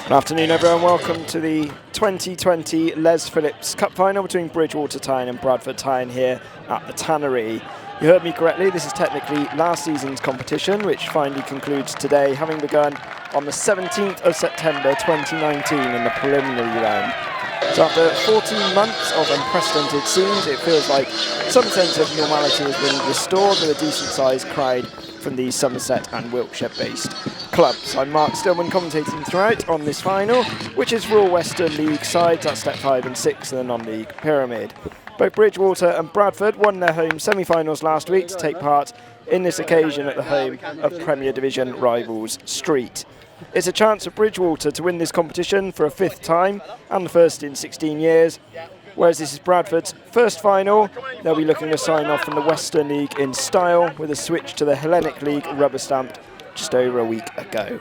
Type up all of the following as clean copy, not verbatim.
Good afternoon, everyone. Welcome to the 2020 Les Phillips Cup Final between Bridgwater Tyne and Bradford Tyne here at the Tannery. You heard me correctly, this is technically last season's competition, which finally concludes today, having begun on the 17th of September 2019 in the preliminary round. So after 14 months of unprecedented scenes, it feels like some sense of normality has been restored with a decent-sized crowd from the Somerset and Wiltshire-based clubs. I'm Mark Stillman, commentating throughout on this final, which is for all Western League sides at Step 5 and 6 in the non-league pyramid. Both Bridgwater and Bradford won their home semi-finals last week to take part in this occasion at the home of Premier Division rivals Street. It's a chance for Bridgwater to win this competition for a fifth time and the first in 16 years. Whereas this is Bradford's first final, they'll be looking to sign off from the Western League in style with a switch to the Hellenic League rubber stamped just over a week ago.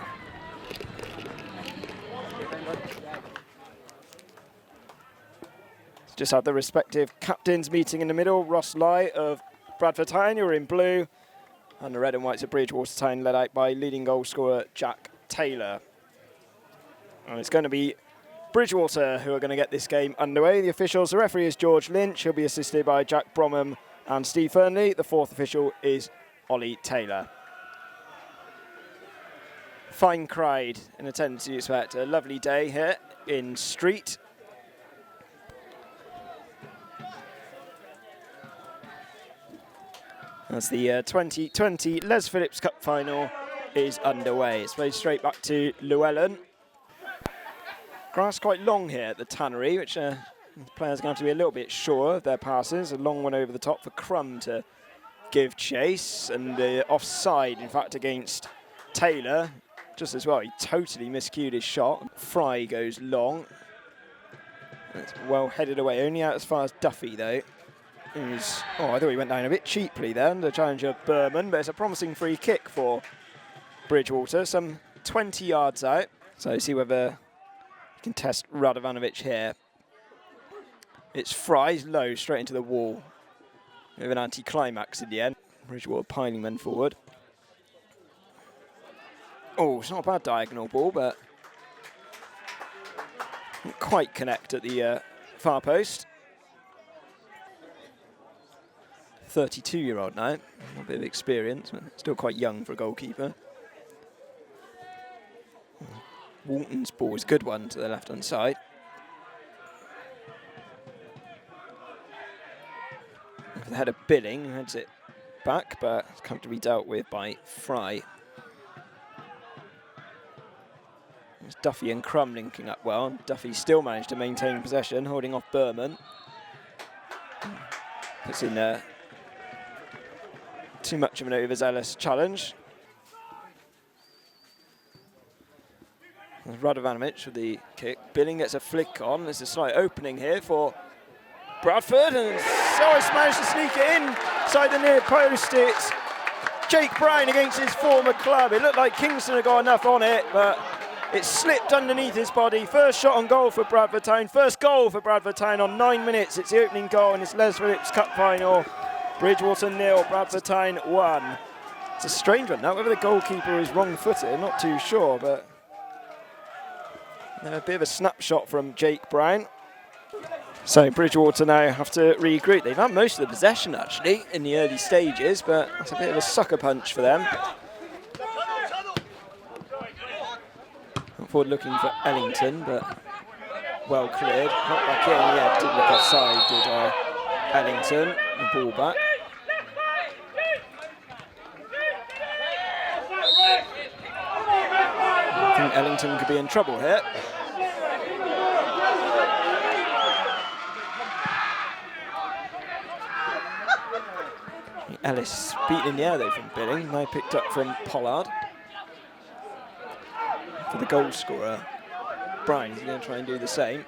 Just have the respective captains meeting in the middle. Ross Lye of Bradford Tyne, who are in blue, and the red and whites of Bridgwater Tyne, led out by leading goal scorer Jack Taylor. And it's going to be Bridgwater who are going to get this game underway. The officials, the referee is George Lynch. He'll be assisted by Jack Bromham and Steve Fernley. The fourth official is Ollie Taylor. Fine crowd in attendance, you expect. A lovely day here in Street. As the 2020 Les Phillips Cup Final is underway. It's played straight back to Llewellyn. Grass quite long here at the Tannery, which the players are going to have to be a little bit sure of their passes. A long one over the top for Crum to give chase, and the offside, in fact, against Taylor, just as well. He totally miscued his shot. Fry goes long. It's well headed away, only out as far as Duffy, though. I thought he went down a bit cheaply then, the challenger Berman, but it's a promising free kick for Bridgwater, some 20 yards out. So see whether you can test Radovanovic here. It's Fry's low, straight into the wall. With an anti-climax in the end. Bridgwater piling men forward. Oh, it's not a bad diagonal ball, but didn't quite connect at the far post. 32-year-old now, a bit of experience, but still quite young for a goalkeeper. Walton's ball is a good one to the left-hand side. For the head of Billing, who heads it back, but it's come to be dealt with by Fry. It's Duffy and Crum linking up well. Duffy still managed to maintain possession, holding off Berman. Puts in too much of an overzealous challenge. Radovanovic with the kick. Billing gets a flick on. There's a slight opening here for Bradford, and Sois managed to sneak it in inside the near post. It's Jake Brown against his former club. It looked like Kingston had got enough on it, but it slipped underneath his body. First shot on goal for Bradford Tyne. First goal for Bradford Tyne on 9 minutes. It's the opening goal in this Les Phillips Cup Final. Bridgwater 0, Bradford Tyne 1. It's a strange one now. Whether the goalkeeper is wrong-footed, not too sure, but a bit of a snapshot from Jake Brown. So Bridgwater now have to regroup. They've had most of the possession, actually, in the early stages, but that's a bit of a sucker punch for them. Up forward looking for Ellington, but well cleared. Not back in, yeah, didn't look offside, did Ellington. The ball back. I think Ellington could be in trouble here. Ellis beaten in the air though from Billing, now picked up from Pollard. For the goal scorer, Brown is going to try and do the same.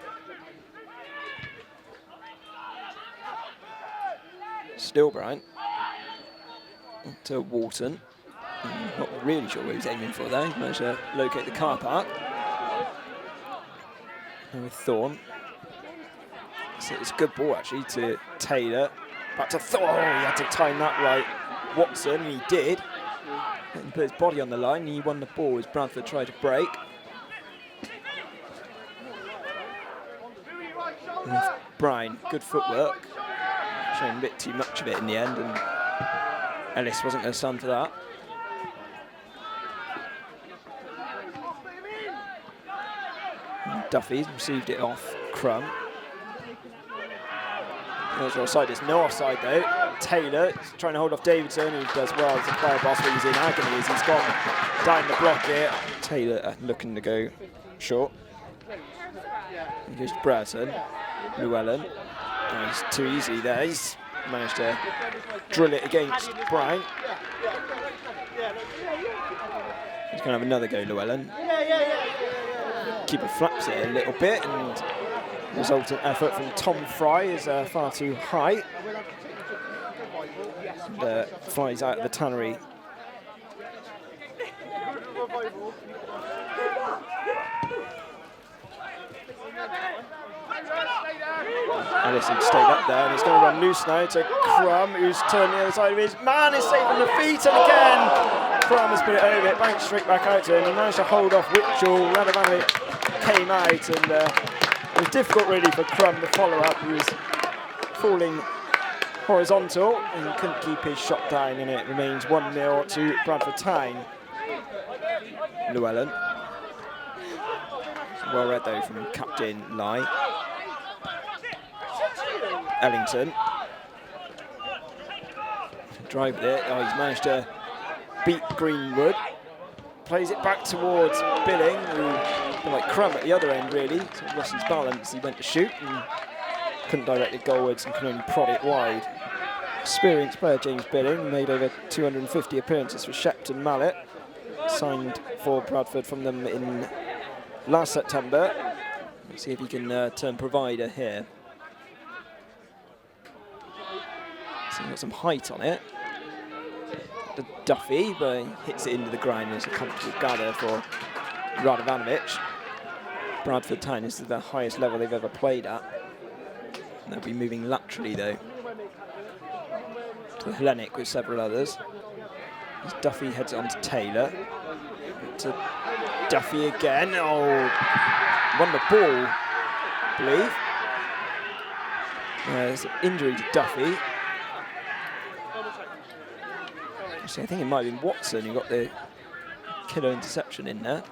Still Brown. To Wharton. Not really sure what he's aiming for there. He managed to locate the car park. And with Thorne. So it's a good ball actually to Taylor. Back to Thorne. Oh, he had to time that right. Watson, and he did. He put his body on the line and he won the ball as Bradford tried to break. With Bryan, good footwork, showing a bit too much of it in the end, and Ellis wasn't going to stand for that. And Duffy received it off Crum. There's offside. There's no offside though. Taylor is trying to hold off Davidson, who does well as a player boss, but he's in agony as he's gone down the block here. Taylor looking to go short. He goes to Bradford. Llewellyn. Oh, he's too easy there. He's managed to drill it against Bryan. He's going to have another go, Llewellyn. Keeper flaps it a little bit, and resultant effort from Tom Fry is far too high. And, flies out of the Tannery. Ellis had stayed up there, and he's going to run loose now to Crum, who's turned the other side of his man, is safe on the feet, and again Crum has put it over it, bounced straight back out to him. He managed to hold off Witchell. Radovanovic came out, and it was difficult really for Crum to follow up. He was falling horizontal and couldn't keep his shot down, and it remains 1-0 to Bradford Town. Llewellyn. Well read though from Captain Lai. Ellington. Drive with it. Oh, he's managed to beat Greenwood. Plays it back towards Billing, who like Crum at the other end really. Sort of lost his balance. He went to shoot and couldn't direct it goalwards and could only prod it wide. Experienced player James Billing made over 250 appearances for Shepton Mallet. Signed for Bradford from them in last September. Let's see if he can turn provider here. So he's got some height on it. The Duffy, but he hits it into the ground. It's a comfortable gather for Radovanovic. Bradford Town is the highest level they've ever played at. And they'll be moving laterally though to the Hellenic with several others. As Duffy heads on to Taylor. To Duffy again. Oh, won the ball, I believe. There's an injury to Duffy. Actually, I think it might have been Watson who got the killer interception in there.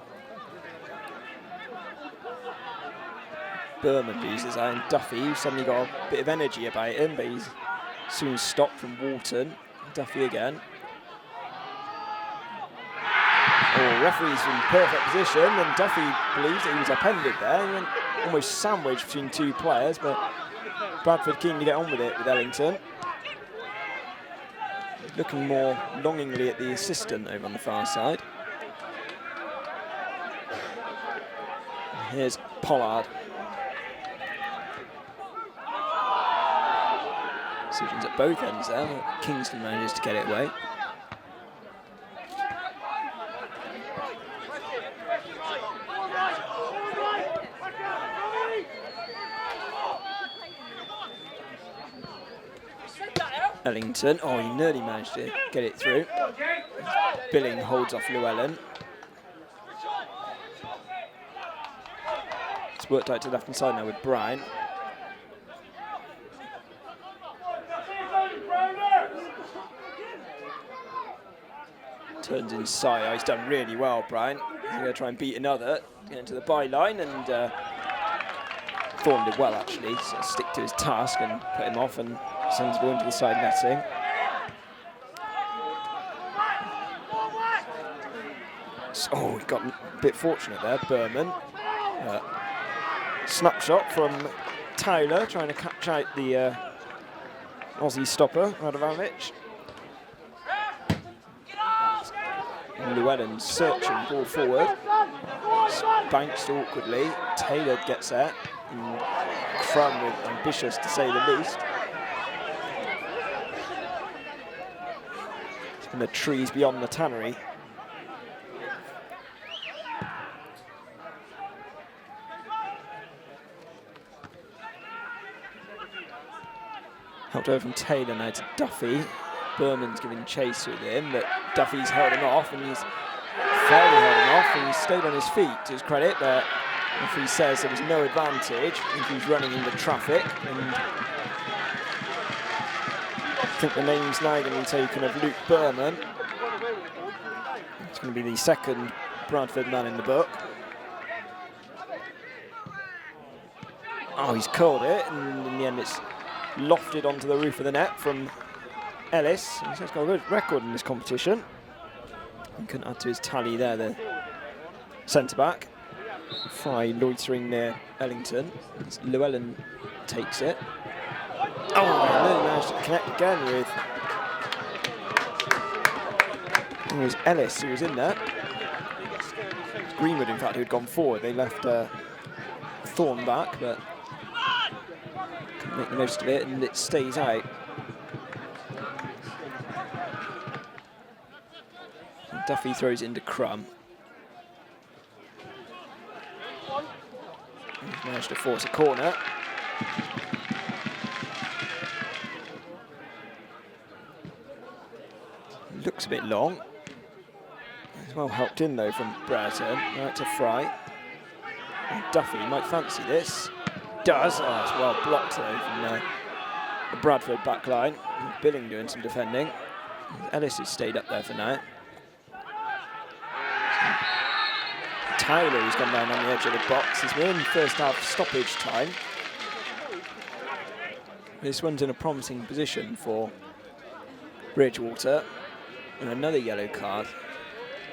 Berman loses out, and Duffy, who suddenly got a bit of energy about him, but he's soon stopped from Walton. Duffy again. Oh, referee's in perfect position, and Duffy believes that he was upended there. He went almost sandwiched between two players, but Bradford keen to get on with it with Ellington. Looking more longingly at the assistant over on the far side. Here's Pollard. Decisions at both ends there, but Kingston manages to get it away. Ellington, oh, he nearly managed to get it through. Billing holds off Llewellyn. It's worked out to the left-hand side now with Bryan. Turns inside. Oh, he's done really well, Bryan. He's going to try and beat another, get into the byline, and Thorne did well actually. So stick to his task and put him off, and sends the ball into the side netting. So, oh, he got a bit fortunate there, Berman. Snapshot from Taylor, trying to catch out the Aussie stopper, Radovanovic. Llewellyn searching ball forward. Bounced awkwardly. Taylor gets there. And Crum with ambitious to say the least. In the trees beyond the Tannery. Helped over from Taylor now to Duffy. Berman's giving chase with him, but Duffy's held him off, and he's fairly held him off, and he's stayed on his feet to his credit, but Referee says there was no advantage. I think he's running into traffic. And I think the name's now going to be taken of Luke Berman. It's going to be the second Bradford man in the book. Oh, he's curled it, and in the end it's lofted onto the roof of the net from Ellis. He's got a good record in this competition. He couldn't add to his tally there, the centre-back. Fry loitering near Ellington. Llewellyn takes it. Oh, and then managed to connect again with... It was Ellis who was in there. Greenwood, in fact, who had gone forward. They left Thorne back, but couldn't make the most of it, and it stays out. Duffy throws it into Crum. He's managed to force a corner. Looks a bit long. He's well helped in though from Brereton. Right to Fry. And Duffy might fancy this. Does. Oh, it's well blocked though from the Bradford back line. Billing doing some defending. Ellis has stayed up there for now. Tyler, who's gone down on the edge of the box, is in first half stoppage time. This one's in a promising position for Bridgwater. And another yellow card.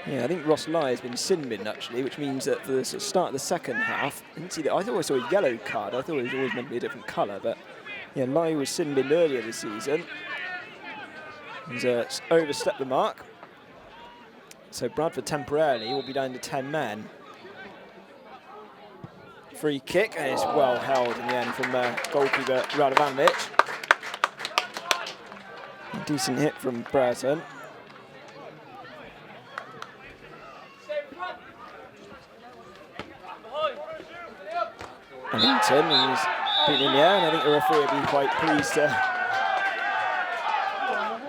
Yeah, I think Ross Lai has been sin-binned actually, which means that for the start of the second half, I didn't see that. I thought I saw a yellow card. I thought it was always meant to be a different colour, but yeah, Lai was sin-binned earlier this season. He's overstepped the mark. So Bradford temporarily will be down to 10 men. Free kick, and it's well held in the end from goalkeeper Radovanovic. A decent hit from Brereton. Ellington, he's beaten in the air, and I think the referee will be quite pleased to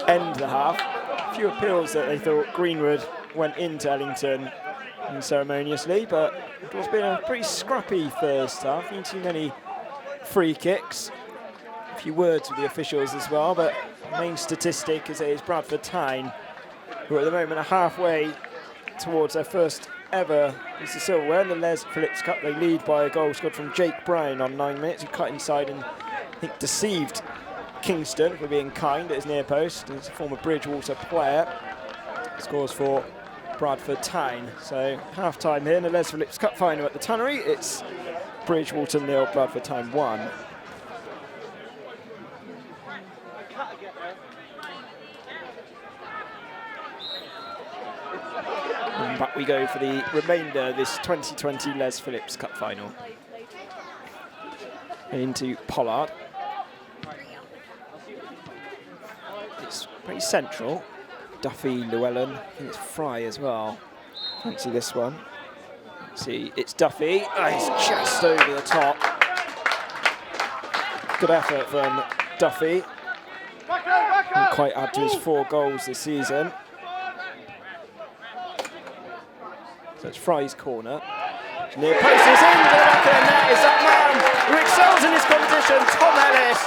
end the half. A few appeals that they thought Greenwood went into Ellington unceremoniously, but it was been a pretty scrappy first half. Not too many free kicks. A few words with the officials as well, but the main statistic is Bradford Tyne, who at the moment are halfway towards their first ever piece of silverware in the Les Phillips Cup. They lead by a goal scored from Jake Brown on 9 minutes, who cut inside and I think deceived Kingston for being kind at his near post. He's a former Bridgwater player. Scores for Bradford Tyne. So half-time here in the Les Phillips Cup final at the Tannery. It's Bridgwater 0, Bradford Tyne 1. And back we go for the remainder of this 2020 Les Phillips Cup final. Into Pollard. It's pretty central. Duffy, Llewellyn, I think it's Fry as well. Fancy this one. Let's see, it's Duffy. Oh, he's just over the top. Good effort from Duffy. Didn't quite add to his 4 goals this season. So it's Fry's corner. Near post is into the back of the net. Is that man who excels in this competition, Tom Ellis.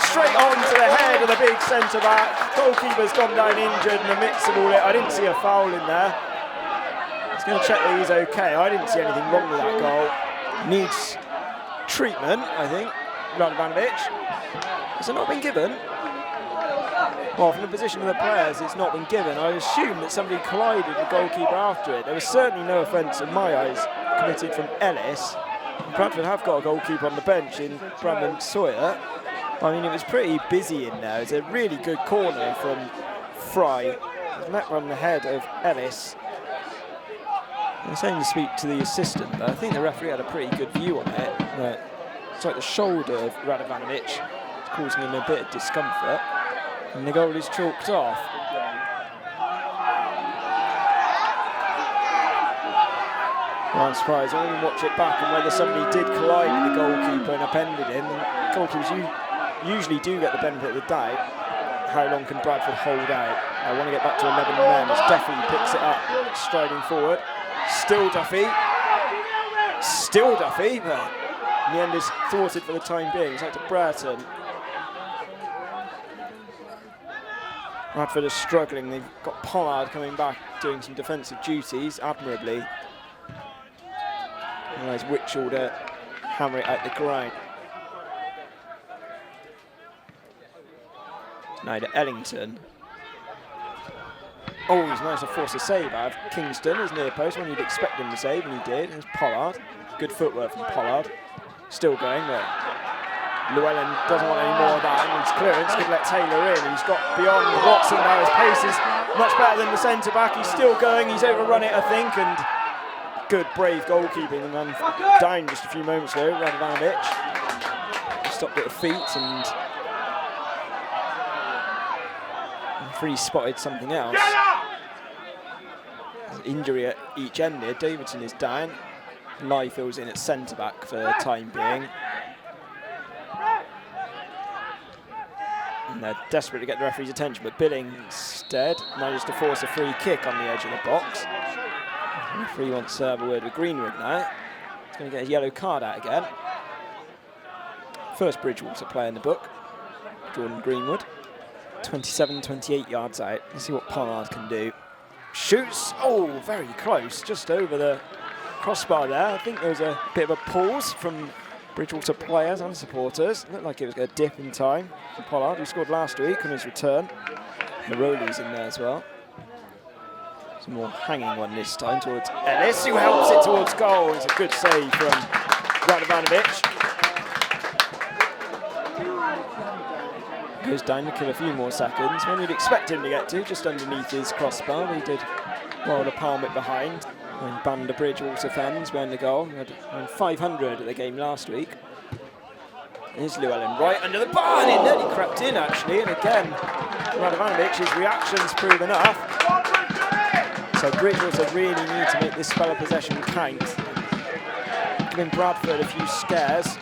Straight on to the head of the big centre-back. Goalkeeper's gone down injured in the midst of all it. I didn't see a foul in there. Just going to check that he's okay. I didn't see anything wrong with that goal. Needs treatment, I think. Radovanovic. Has it not been given? Well, from the position of the players, it's not been given. I assume that somebody collided with the goalkeeper after it. There was certainly no offence in my eyes committed from Ellis. Bradford have got a goalkeeper on the bench in Brandon Sawyer. I mean, it was pretty busy in there. It's a really good corner from Fry. Met on the head of Ellis. I was saying to speak to the assistant, but I think the referee had a pretty good view on it. It's like the shoulder of Radovanovic. It's causing him a bit of discomfort. And the goal is chalked off. Well, I'm surprised. I didn't watch it back and whether somebody did collide with the goalkeeper and upended him. And goalkeepers usually do get the benefit of the doubt. How long can Bradford hold out? I want to get back to 11 men as Duffy picks it up, striding forward. Still Duffy. Still Duffy, but in the end is thwarted for the time being. It's out to Brereton. Bradford are struggling. They've got Pollard coming back, doing some defensive duties admirably. Allows Witchell to hammer it out the ground. Now to Ellington. Oh, he's managed to force a save out of Kingston, his near post, when you'd expect him to save, and he did. There's Pollard. Good footwork from Pollard. Still going, but Llewellyn doesn't want any more of that, and his clearance could let Taylor in. He's got beyond Watson now. His pace is much better than the centre-back. He's still going. He's overrun it, I think, and good, brave goalkeeping. The man down just a few moments ago, Radovanovic. Stopped at the feet, and Free spotted something else. Injury at each end here. Davidson is down. Lyfield's in at centre-back for the time being. And they're desperate to get the referee's attention, but Billing instead manages to force a free kick on the edge of the box. The referee wants to have a word with Greenwood now. He's going to get a yellow card out again. First Bridgwater player in the book, Jordan Greenwood. 27, 28 yards out. Let's see what Pollard can do. Shoots. Oh, very close. Just over the crossbar there. I think there was a bit of a pause from Bridgwater players and supporters. Looked like it was going to dip in time for Pollard, who scored last week on his return. Maroli's in there as well. Some more hanging one this time towards Ellis, who helps it towards goal. It's a good save from Radovanovic. Goes down to kill a few more seconds. When you'd expect him to get to, just underneath his crossbar. He did well to palm it behind. When band of Bridgwater fans behind the goal. He had around 500 at the game last week. Here's Llewellyn right under the bar, and it nearly crept in actually. And again, Radovanovic, his reactions prove enough. So Bridgwater really need to make this spell of possession count. Giving Bradford a few scares.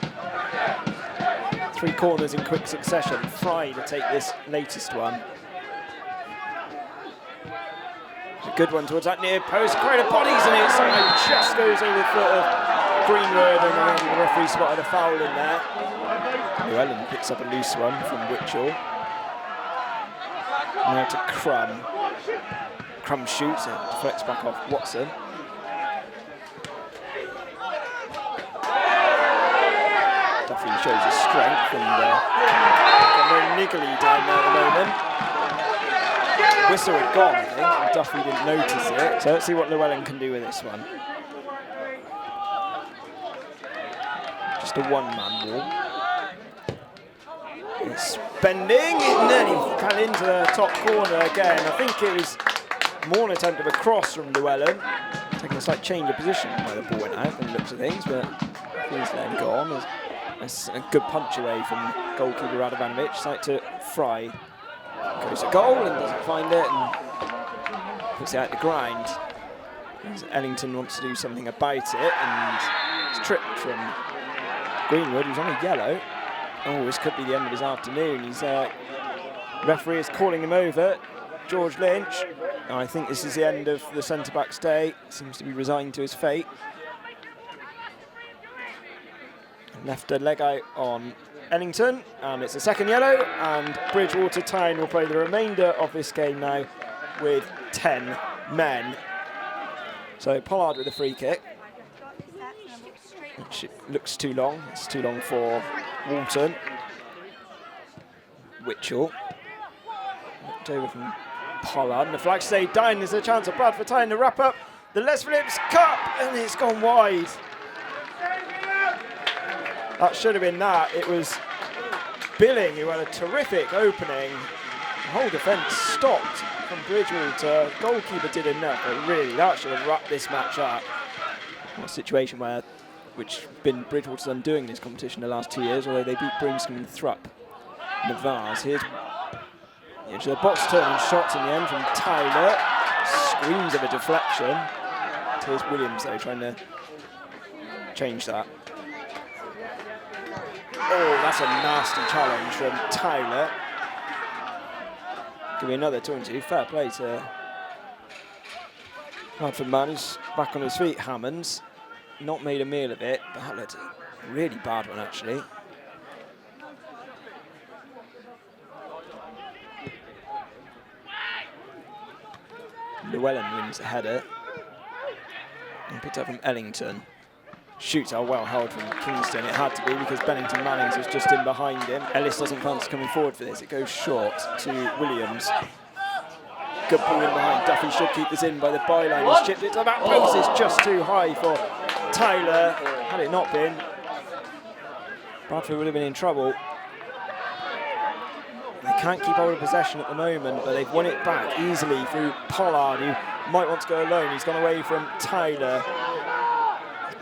3 corners in quick succession. Fry to take this latest one. A good one towards that near post. Crowd of bodies, and it somehow just goes over the foot of Greenwood, and then the referee spotted a foul in there. Llewellyn picks up a loose one from Witchell. Now to Crum. Crum shoots, it deflects back off Watson. Duffy shows his strength, and got very niggly down there at the moment. Whistle had gone, I think, and Duffy didn't notice it. So let's see what Llewellyn can do with this one. Just a one-man wall. It's bending, it nearly fell into the top corner again. I think it was more an attempt of a cross from Llewellyn. Taking a slight change of position where the ball went out from the looks of things, but he's letting go on. It's a good punch away from goalkeeper Radovanovic. It's like to Fry. Goes to goal and doesn't find it and puts it out the grind. As Ellington wants to do something about it, and it's tripped from Greenwood, who's on a yellow. Oh, this could be the end of his afternoon. He's referee is calling him over, George Lynch. I think this is the end of the centre-back's day. Seems to be resigned to his fate. Left a leg out on Ellington, and it's a second yellow, and Bridgwater Town will play the remainder of this game now with 10 men. So Pollard with a free kick, which looks too long. It's too long for Walton. Witchell. Knocked over from Pollard, and the flag stayed down. There's a chance of Bradford Town to wrap up the Les Phillips Cup, and it's gone wide. That should have been that. It was Billing who had a terrific opening. The whole defence stopped from Bridgwater. Goalkeeper did enough, but really that should have wrapped this match up. A situation which been Bridgwater's undoing in this competition the last 2 years, although they beat Brimscombe and Thrupp in the Vars. Here's the box turning shots in the end from Tyler. Screams of a deflection. Here's Williams though trying to change that. Oh, that's a nasty challenge from Tyler. Give me another 2-2. Fair play to Bradford man who's back on his feet. Hammonds. not made a meal of it, but that looked a really bad one, actually. Llewellyn wins the header. And picked up from Ellington. Shoots are well held from Kingston. It had to be because Bennington Mannings was just in behind him. Ellis doesn't fancy coming forward for this. It goes short to Williams. Good ball in behind. Duffy should keep this in by the byline. He's chipped it to the back post. It's just too high for Tyler. Had it not been, Bradford would have been in trouble. They can't keep hold of possession at the moment, but they've won it back easily through Pollard, who might want to go alone. He's gone away from Tyler.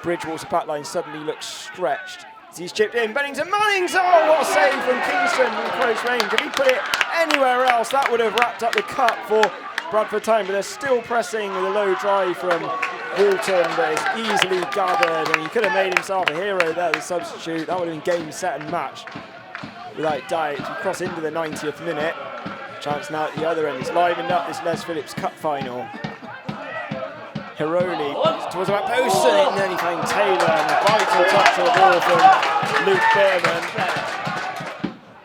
Bridgwater backline suddenly looks stretched. He's chipped in. Bennington Mannings! Oh, what a save from Kingston from close range. If he put it anywhere else, that would have wrapped up the cup for Bradford Town, but they're still pressing with a low drive from Walton, but it's easily gathered, and he could have made himself a hero there, the substitute. That would have been game, set and match without doubt. We cross into the 90th minute. Chance now at the other end. It's livened up this Les Phillips Cup final. Hiroli towards the back post, and it nearly found Taylor, and a vital touch of the ball from Luke Berman.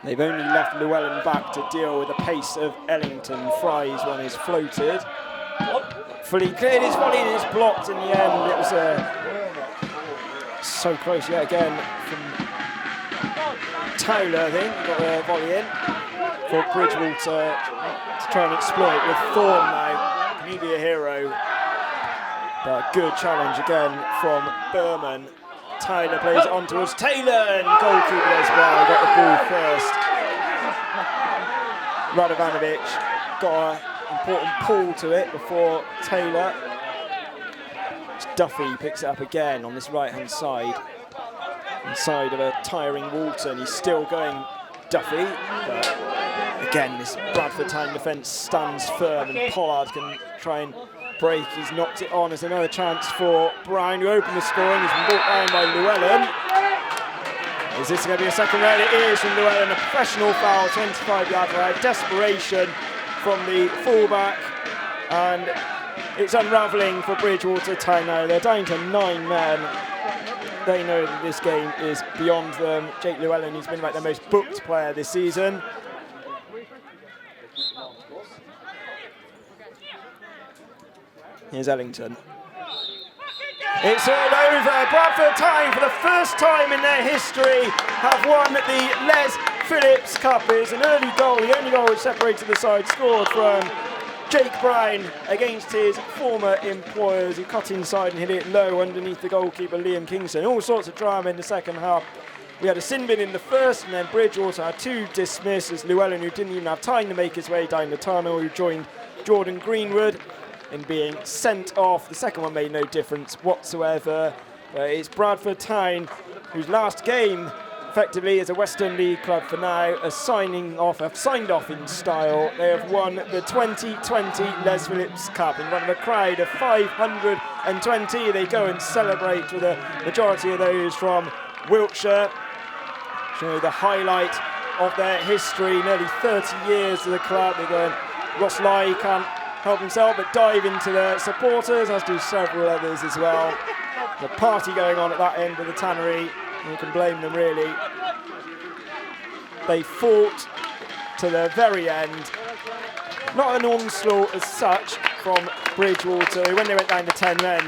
They've only left Llewellyn back to deal with the pace of Ellington. Fry's one is floated. Fully cleared his volley, and it's blocked in the end. It was so close yet again from Taylor, I think. Got the volley in for Bridgwater to try and exploit with Thorne now. Can he be a hero? But good challenge again from Berman. Tyler plays it on towards Taylor, and goalkeeper as well. Got the ball first. Radovanovic got an important pull to it before Taylor. Duffy picks it up again on this right-hand side. Inside of a tiring Walton. He's still going, Duffy. But again, this Bradford Town defence stands firm, and Pollard can try and break. He's knocked it on as another chance for Brown, who opened the scoring. He's been brought down by Llewellyn. Is this going to be a second red? It is from Llewellyn. A professional foul, 25 yards out. Desperation from the fullback, and it's unravelling for Bridgwater Town now. They're down to 9 men. They know that this game is beyond them. Jake Llewellyn, who's been like their most booked player this season. Here's Ellington. It's all over. Bradford Town, for the first time in their history, have won the Les Phillips Cup. It's an early goal, the only goal which separated the side, scored from Jake Brown against his former employers. He cut inside and hit it low underneath the goalkeeper, Liam Kingston. All sorts of drama in the second half. We had a sin bin in the first, and then Bridgwater had 2 dismissed, as Llewellyn, who didn't even have time to make his way down the tunnel, who joined Jordan Greenwood in being sent off. The second one made no difference whatsoever. It's Bradford Town, whose last game effectively is a Western League club for now, have signed off in style. They have won the 2020 Les Phillips Cup in front of a crowd of 520. They go and celebrate with a majority of those from Wiltshire. Showing the highlight of their history, nearly 30 years to the club. They go and Ross Lai can't help himself but dive into the supporters, as do several others as well. The party going on at that end of the Tannery, and you can blame them really. They fought to the very end. Not an onslaught as such from Bridgwater, who, when they went down to 10 men,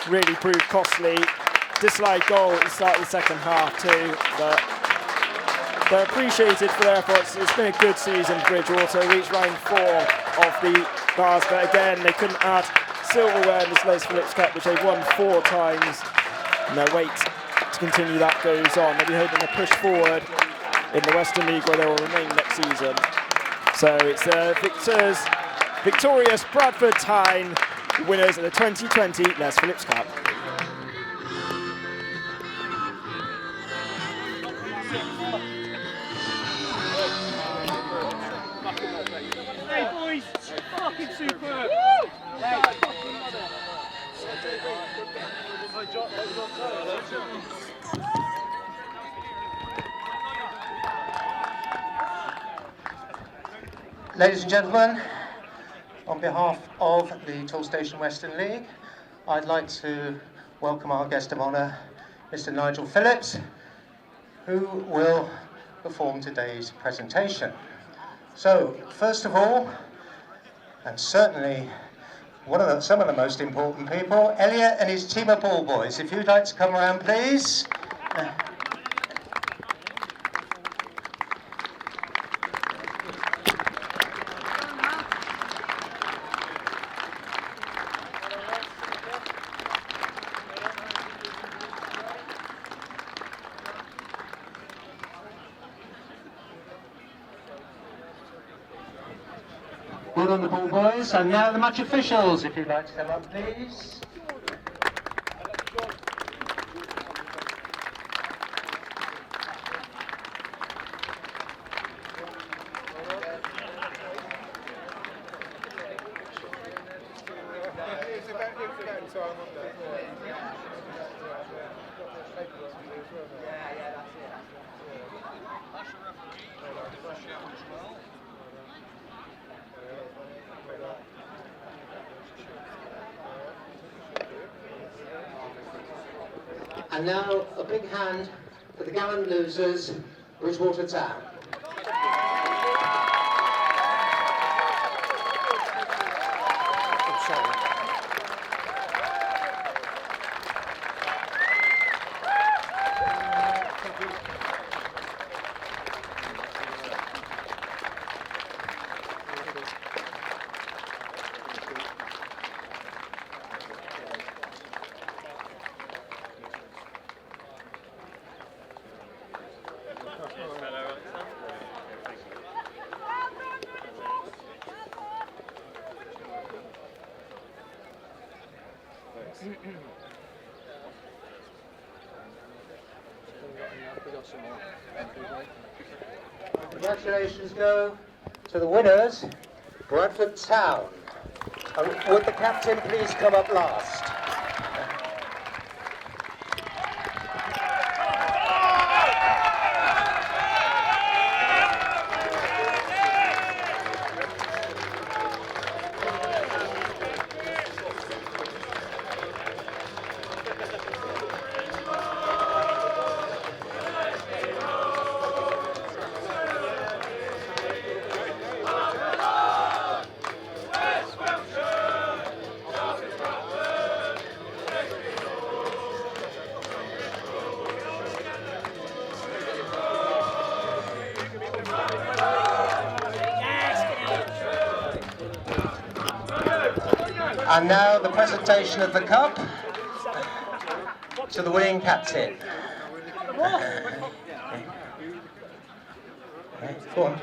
really proved costly. Disallowed goal at the start of the second half too, but they're appreciated for their efforts. It's been a good season for Bridgwater. Reached round 4 of the bars, but again, they couldn't add silverware in this Les Phillips Cup, which they've won 4 times. And their wait to continue that goes on. They'll be hoping to push forward in the Western League, where they will remain next season. So it's the victorious Bradford Town, winners of the 2020 Les Phillips Cup. Hey boys, fucking superb. Ladies and gentlemen, on behalf of the Toolstation Western League, I'd like to welcome our guest of honour, Mr. Nigel Phillips, who will perform today's presentation. So, first of all, and certainly some of the most important people, Elliot and his team of ball boys. If you'd like to come around, please. Well done, the ball boys. And now the match officials, if you'd like to come up, please. And now a big hand for the gallant losers, Bridgwater Town. Congratulations go to the winners, Bradford Town. Would the captain please come up last? And now the presentation of the cup to the winning captain. Go on.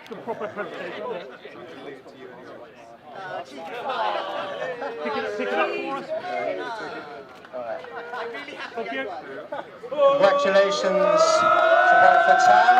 The proper presentation. Pick it up for us. Thank you. Congratulations to Bradford Town.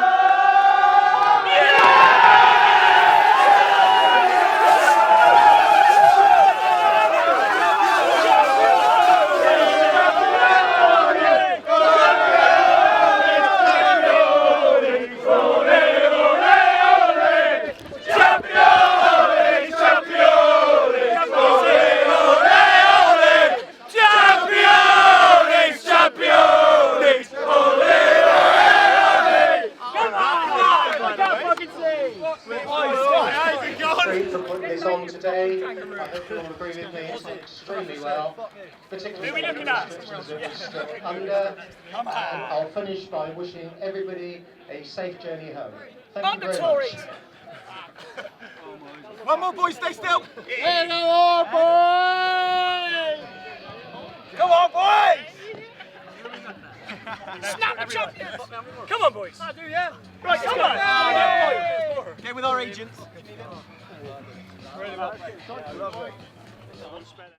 For putting this on today. I hope you all agree with me, it's done extremely well, particularly for the restrictions that we're still under. And I'll finish by wishing everybody a safe journey home. Thank you very much. One more, boys, stay still. Come on, boys! Come on, boys! Snap the champions! Come on, boys! I do, yeah. Right, come on! Get with our agents. Really well.